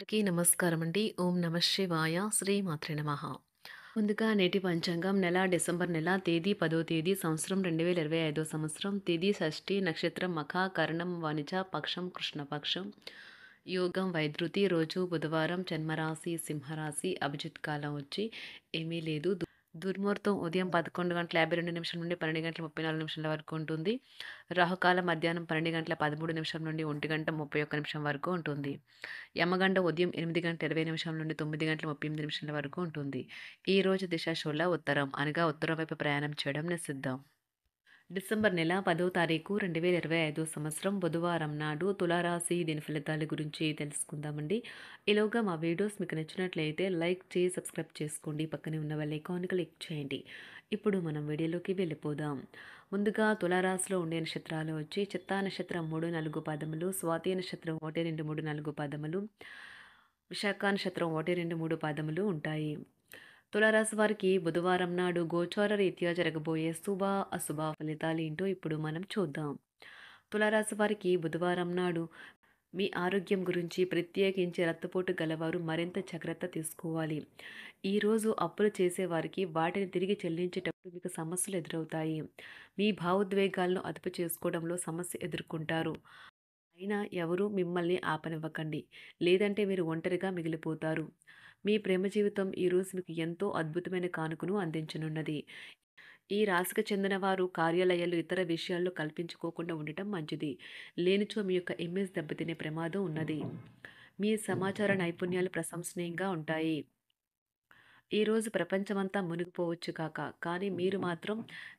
అందరికీ నమస్కారం అండి. ఓం నమః శివాయ. శ్రీమాత్రే నమః. ముందుగా నేటి పంచాంగం నెల డిసెంబర్ నెల తేదీ 10వ తేదీ సంవత్సరం 2025 సంవత్సరం తిథి షష్ఠి నక్షత్రం మఖ కరణం వనిజ పక్షం కృష్ణపక్షం యోగం వైద్యుతి రోజు బుధవారం జన్మరాశి సింహరాశి అభిజిత్ కాలం వచ్చి ఏమీ లేదు. దుర్ముహూర్తం ఉదయం 11:52 నుండి 12:34 వరకు ఉంటుంది. రాహుకాలం మధ్యాహ్నం 12:13 నుండి 1:31 వరకు ఉంటుంది. యమగండ ఉదయం 8:20 నుండి 9:38 వరకు ఉంటుంది. ఈ రోజు దిశ శూల ఉత్తరం అనగా ఉత్తరం వైపు ప్రయాణం చేయడం నిషిద్ధం. డిసెంబర్ నెల 10వ తారీఖు 2025 సంవత్సరం బుధవారం నాడు తులారాశి దీని ఫలితాల గురించి తెలుసుకుందామండి. ఈలోగా మా వీడియోస్ మీకు నచ్చినట్లయితే లైక్ చేసి సబ్స్క్రైబ్ చేసుకోండి. పక్కనే ఉన్న బెల్ ఐకాన్ క్లిక్ చేయండి. ఇప్పుడు మనం వీడియోలోకి వెళ్ళిపోదాం. ముందుగా తులారాశిలో ఉండే నక్షత్రాలు వచ్చి చిత్తా నక్షత్రం 3, 4 పాదములు, స్వాతి నక్షత్రం 1, 2, 3, 4 పాదములు, విశాఖ నక్షత్రం 1, 2, 3 పాదములు ఉంటాయి. తులారాశి వారికి బుధవారం నాడు గోచార రీత్యా జరగబోయే శుభ అశుభ ఫలితాలు ఏంటో ఇప్పుడు మనం చూద్దాం. తులారాశి వారికి బుధవారం నాడు మీ ఆరోగ్యం గురించి ప్రత్యేకించి రక్తపోటు గలవారు మరింత జాగ్రత్త తీసుకోవాలి. ఈరోజు అప్పులు చేసేవారికి వాటిని తిరిగి చెల్లించేటప్పుడు మీకు సమస్యలు ఎదురవుతాయి. మీ భావోద్వేగాలను అదుపు చేసుకోవడంలో సమస్య ఎదుర్కొంటారు. అయినా ఎవరూ మిమ్మల్ని ఆపనివ్వకండి, లేదంటే మీరు ఒంటరిగా మిగిలిపోతారు. మీ ప్రేమ జీవితం ఈరోజు మీకు ఎంతో అద్భుతమైన కానుకను అందించనున్నది. ఈ రాశికి చెందిన వారు కార్యాలయాలు ఇతర విషయాల్లో కల్పించుకోకుండా ఉండటం మంచిది. లేనిచో మీ యొక్క ఇమేజ్ దెబ్బతినే ప్రమాదం ఉన్నది. మీ సమాచార నైపుణ్యాలు ప్రశంసనీయంగా ఉంటాయి. ఈరోజు ప్రపంచమంతా మునిగిపోవచ్చు కాక, కానీ మీరు మాత్రం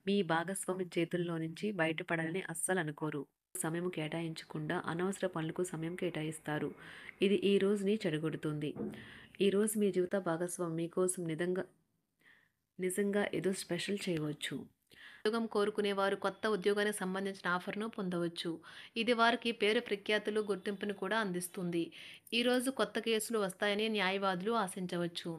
మీ భాగస్వామి చేతుల్లో నుంచి బయటపడాలని అస్సలు అనుకోరు. సమయం కేటాయించకుండా అనవసర పనులకు సమయం కేటాయిస్తారు. ఇది ఈ రోజుని చెడగొడుతుంది. ఈరోజు మీ జీవిత భాగస్వామి మీకోసం నిజంగా ఏదో స్పెషల్ చేయవచ్చు. ఉద్యోగం కోరుకునేవారు కొత్త ఉద్యోగానికి సంబంధించిన ఆఫర్ను పొందవచ్చు. ఇది వారికి పేరు ప్రఖ్యాతులు గుర్తింపును కూడా అందిస్తుంది. ఈరోజు కొత్త కేసులు వస్తాయని న్యాయవాదులు ఆశించవచ్చు.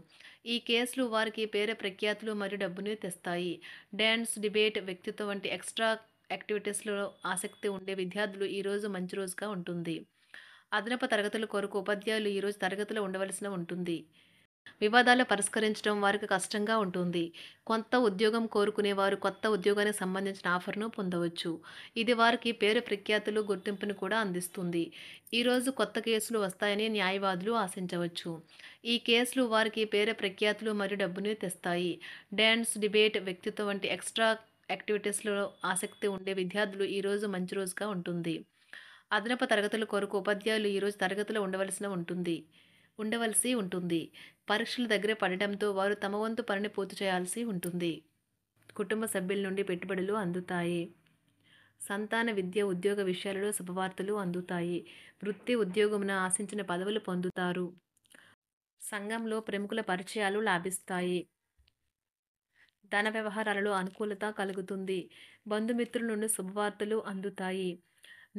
ఈ కేసులు వారికి పేరు ప్రఖ్యాతులు మరియు డబ్బుని తెస్తాయి. డ్యాన్స్, డిబేట్, వ్యక్తిత్వం వంటి ఎక్స్ట్రా యాక్టివిటీస్లో ఆసక్తి ఉండే విద్యార్థులు ఈరోజు మంచి రోజుగా ఉంటుంది. అదనపు తరగతుల కొరకు ఉపాధ్యాయులు ఈరోజు తరగతిలో ఉండవలసిన ఉంటుంది. వివాదాలు పరిష్కరించడం వారికి కష్టంగా ఉంటుంది. కొత్త ఉద్యోగం కోరుకునేవారు కొత్త ఉద్యోగానికి సంబంధించిన ఆఫర్ను పొందవచ్చు. ఇది వారికి పేరు ప్రఖ్యాతులు గుర్తింపును కూడా అందిస్తుంది. ఈరోజు కొత్త కేసులు వస్తాయని న్యాయవాదులు ఆశించవచ్చు. ఈ కేసులు వారికి పేరు ప్రఖ్యాతులు మరియు డబ్బుని తెస్తాయి. డ్యాన్స్, డిబేట్, వ్యక్తిత్వం వంటి ఎక్స్ట్రా యాక్టివిటీస్లో ఆసక్తి ఉండే విద్యార్థులు ఈరోజు మంచి రోజుగా ఉంటుంది. అదనపు తరగతుల కొరకు ఉపాధ్యాయులు ఈరోజు తరగతిలో ఉండవలసి ఉంటుంది. పరీక్షలు దగ్గర పడటంతో వారు తమ వంతు పనిని పూర్తి చేయాల్సి ఉంటుంది. కుటుంబ సభ్యుల నుండి పెట్టుబడులు అందుతాయి. సంతాన విద్య, ఉద్యోగ విషయాలలో శుభవార్తలు అందుతాయి. వృత్తి ఉద్యోగమున ఆశించిన పదవులు పొందుతారు. సంఘంలో ప్రముఖుల పరిచయాలు లాభిస్తాయి. ధన వ్యవహారాలలో అనుకూలత కలుగుతుంది. బంధుమిత్రుల నుండి శుభవార్తలు అందుతాయి.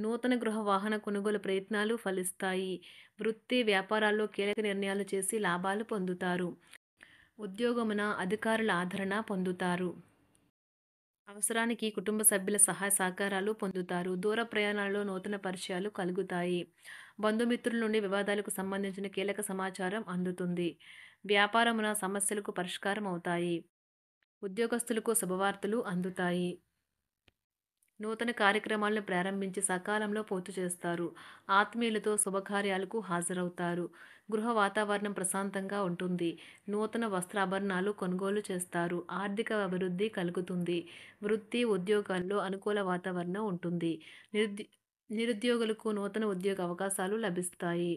నూతన గృహ వాహన కొనుగోలు ప్రయత్నాలు ఫలిస్తాయి. వృత్తి వ్యాపారాల్లో కీలక నిర్ణయాలు చేసి లాభాలు పొందుతారు. ఉద్యోగమున అధికారుల ఆదరణ పొందుతారు. అవసరానికి కుటుంబ సభ్యుల సహాయ సహకారాలు పొందుతారు. దూర ప్రయాణాల్లో నూతన పరిచయాలు కలుగుతాయి. బంధుమిత్రుల నుండి వివాదాలకు సంబంధించిన కీలక సమాచారం అందుతుంది. వ్యాపారమున సమస్యలకు పరిష్కారం అవుతాయి. ఉద్యోగస్తులకు శుభవార్తలు అందుతాయి. నూతన కార్యక్రమాలను ప్రారంభించి సకాలంలో పూర్తి చేస్తారు. ఆత్మీయులతో శుభకార్యాలకు హాజరవుతారు. గృహ వాతావరణం ప్రశాంతంగా ఉంటుంది. నూతన వస్త్రాభరణాలు కొనుగోలు చేస్తారు. ఆర్థిక అభివృద్ధి కలుగుతుంది. వృత్తి ఉద్యోగాల్లో అనుకూల వాతావరణం ఉంటుంది. నిరుద్యోగులకు నూతన ఉద్యోగ అవకాశాలు లభిస్తాయి.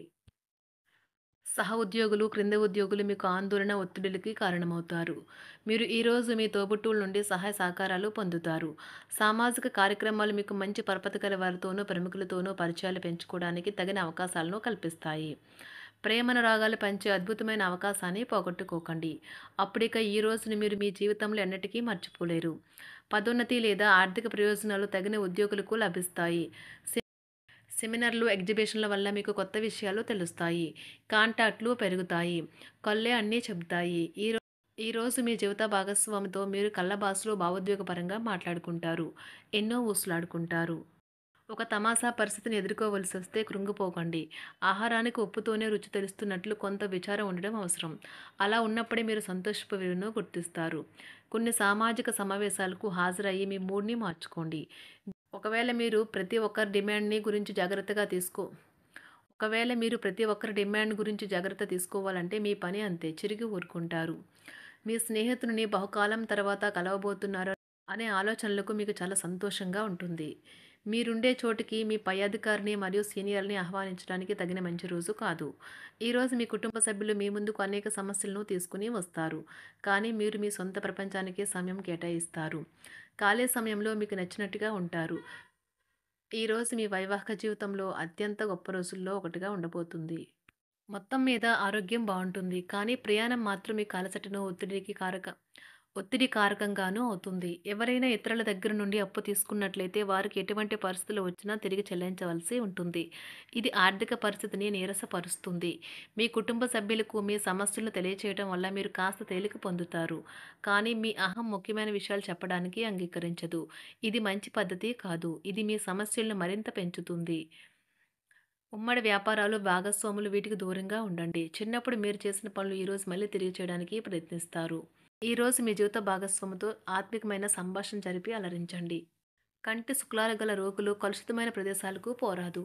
సహ ఉద్యోగులు, క్రింద ఉద్యోగులు మీకు ఆందోళన, ఒత్తిడిలకి కారణమవుతారు. మీరు ఈరోజు మీ తోబుట్టువుల నుండి సహాయ సహకారాలు పొందుతారు. సామాజిక కార్యక్రమాలు మీకు మంచి పరపతి గల వారితోనూ, ప్రముఖులతోనూ పరిచయాలు పెంచుకోవడానికి తగిన అవకాశాలను కల్పిస్తాయి. ప్రేమానురాగాలు పంచే అద్భుతమైన అవకాశాన్ని పోగొట్టుకోకండి. అప్పుడిక ఈ రోజుని మీరు మీ జీవితంలో ఎన్నటికీ మర్చిపోలేరు. పదోన్నతి లేదా ఆర్థిక ప్రయోజనాలు తగిన ఉద్యోగులకు లభిస్తాయి. సెమినార్లు, ఎగ్జిబిషన్ల వల్ల మీకు కొత్త విషయాలు తెలుస్తాయి. కాంటాక్ట్లు పెరుగుతాయి. కళ్ళే అన్నీ చెబుతాయి. ఈరోజు మీ జీవిత భాగస్వామితో మీరు కళ్ళ భాషలో భావోద్వేగపరంగా మాట్లాడుకుంటారు. ఎన్నో ఊసులాడుకుంటారు. ఒక తమాషా పరిస్థితిని ఎదుర్కోవలసొస్తే కృంగిపోకండి. ఆహారానికి ఉప్పుతోనే రుచి తెలుస్తున్నట్లు కొంత విచారం ఉండడం అవసరం. అలా ఉన్నప్పుడే మీరు సంతోషపు విలువను గుర్తిస్తారు. కొన్ని సామాజిక సమావేశాలకు హాజరయ్యి మీ మూడ్‌ని మార్చుకోండి. ఒకవేళ మీరు ప్రతి ఒక్కరి డిమాండ్‌ని గురించి జాగ్రత్తగా తీసుకో ఒకవేళ మీరు ప్రతి ఒక్కరి డిమాండ్ గురించి జాగ్రత్త తీసుకోవాలంటే మీ పని అంతే. చిరిగి ఊరుకుంటారు. మీ స్నేహితుడిని బహుకాలం తర్వాత కలవబోతున్నారు అనే ఆలోచనలకు మీకు చాలా సంతోషంగా ఉంటుంది. మీరుండే చోటికి మీ పై అధికారిని మరియు సీనియర్‌ని ఆహ్వానించడానికి తగిన మంచి రోజు కాదు. ఈరోజు మీ కుటుంబ సభ్యులు మీ ముందుకు అనేక సమస్యలను తీసుకొని వస్తారు. కానీ మీరు మీ సొంత ప్రపంచానికే సమయం కేటాయిస్తారు. ఖాళీ సమయంలో మీకు నచ్చినట్టుగా ఉంటారు. ఈరోజు మీ వైవాహిక జీవితంలో అత్యంత గొప్ప రోజుల్లో ఒకటిగా ఉండబోతుంది. మొత్తం మీద ఆరోగ్యం బావుంటుంది. కానీ ప్రయాణం మాత్రం మీకు అలసటను, ఒత్తిడి కారకంగానూ అవుతుంది. ఎవరైనా ఇతరుల దగ్గర నుండి అప్పు తీసుకున్నట్లయితే వారికి ఎటువంటి పరిస్థితులు వచ్చినా తిరిగి చెల్లించవలసి ఉంటుంది. ఇది ఆర్థిక పరిస్థితిని నీరసపరుస్తుంది. మీ కుటుంబ సభ్యులకు మీ సమస్యలను తెలియచేయడం వల్ల మీరు కాస్త తేలిక పొందుతారు. కానీ మీ అహం ముఖ్యమైన విషయాలు చెప్పడానికి అంగీకరించదు. ఇది మంచి పద్ధతి కాదు. ఇది మీ సమస్యలను మరింత పెంచుతుంది. ఉమ్మడి వ్యాపారాలు, భాగస్వాములు వీటికి దూరంగా ఉండండి. చిన్నప్పుడు మీరు చేసిన పనులు ఈరోజు మళ్ళీ తిరిగి చేయడానికి ప్రయత్నిస్తారు. ఈరోజు మీ జీవిత భాగస్వామితో ఆత్మికమైన సంభాషణ జరిపి అలరించండి. కంటి శుక్లాలు గల రోగులు కలుషితమైన ప్రదేశాలకు పోరాదు.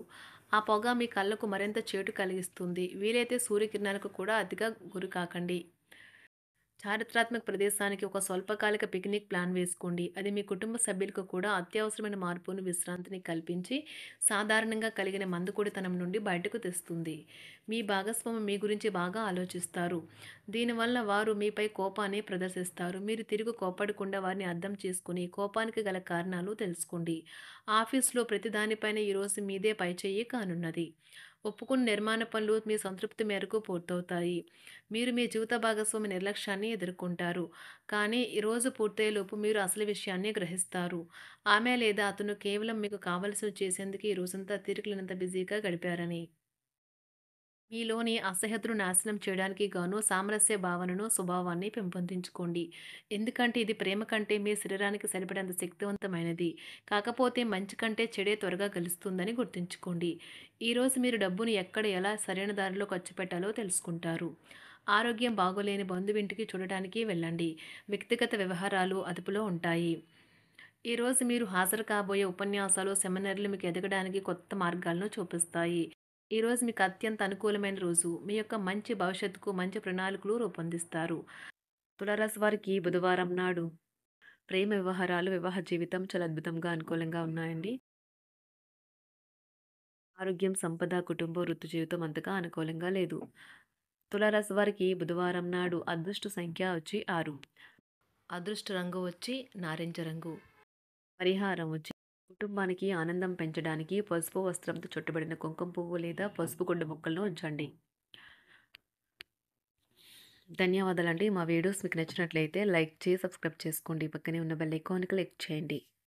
ఆ పొగ మీ కళ్ళకు మరింత చేటు కలిగిస్తుంది. వీలైతే సూర్యకిరణాలకు కూడా అతిగా గురికాకండి. చారిత్రాత్మక ప్రదేశానికి ఒక స్వల్పకాలిక పిక్నిక్ ప్లాన్ వేసుకోండి. అది మీ కుటుంబ సభ్యులకు కూడా అత్యవసరమైన మార్పును, విశ్రాంతిని కల్పించి సాధారణంగా కలిగిన మందుకొడితనం నుండి బయటకు తెస్తుంది. మీ భాగస్వామి మీ గురించి బాగా ఆలోచిస్తారు. దీనివల్ల వారు మీపై కోపాన్ని ప్రదర్శిస్తారు. మీరు తిరిగి కోప్పడకుండా వారిని అర్థం చేసుకుని కోపానికి గల కారణాలు తెలుసుకోండి. ఆఫీస్‌లో ప్రతి దానిపైన ఈరోజు మీదే పైచేయి కానున్నది. ఒప్పుకున్న నిర్మాణ పనులు మీ సంతృప్తి మేరకు పూర్తవుతాయి. మీరు మీ జీవిత భాగస్వామి నిర్లక్ష్యాన్ని ఎదుర్కొంటారు. కానీ ఈ రోజు పూర్తయ్యేలోపు మీరు అసలు విషయాన్ని గ్రహిస్తారు. ఆమె లేదా అతను కేవలం మీకు కావలసినవి చేసేందుకు ఈ రోజంతా తీరికలేనంత బిజీగా గడిపారని. మీలోని అసహ్యతను నాశనం చేయడానికి గాను సామరస్య భావనను, స్వభావాన్ని పెంపొందించుకోండి. ఎందుకంటే ఇది ప్రేమ కంటే మీ శరీరానికి సరిపడేంత శక్తివంతమైనది. కాకపోతే మంచి కంటే చెడే త్వరగా గెలుస్తుందని గుర్తుంచుకోండి. ఈరోజు మీరు డబ్బును ఎక్కడ, ఎలా సరైన దారిలో ఖర్చు పెట్టాలో తెలుసుకుంటారు. ఆరోగ్యం బాగోలేని బంధువింటికి చూడటానికి వెళ్ళండి. వ్యక్తిగత వ్యవహారాలు అదుపులో ఉంటాయి. ఈరోజు మీరు హాజరు కాబోయే ఉపన్యాసాలు, సెమినార్లు మీకు ఎదగడానికి కొత్త మార్గాలను చూపిస్తాయి. ఈరోజు మీకు అత్యంత అనుకూలమైన రోజు. మీ యొక్క మంచి భవిష్యత్తుకు మంచి ప్రణాళికలు రూపొందిస్తారు. తులారాశి వారికి బుధవారం నాడు ప్రేమ వ్యవహారాలు, వివాహ జీవితం చాలా అద్భుతంగా అనుకూలంగా ఉన్నాయండి. ఆరోగ్యం, సంపద, కుటుంబం, వృత్తి జీవితం అంతగా అనుకూలంగా లేదు. తులారాశి వారికి బుధవారం నాడు అదృష్ట సంఖ్య వచ్చి 6. అదృష్ట రంగు వచ్చి నారింజ రంగు. పరిహారం వచ్చి కుటుంబానికి ఆనందం పెంచడానికి పసుపు వస్త్రంతో చుట్టబడిన కుంకుమ పువ్వు లేదా పసుపు గుడ్డ ముక్కలను ఉంచండి. ధన్యవాదాలండి. మా వీడియోస్ మీకు నచ్చినట్లయితే లైక్ చేసి సబ్స్క్రైబ్ చేసుకోండి. పక్కనే ఉన్న బెల్ ఐకాన్ క్లిక్ చేయండి.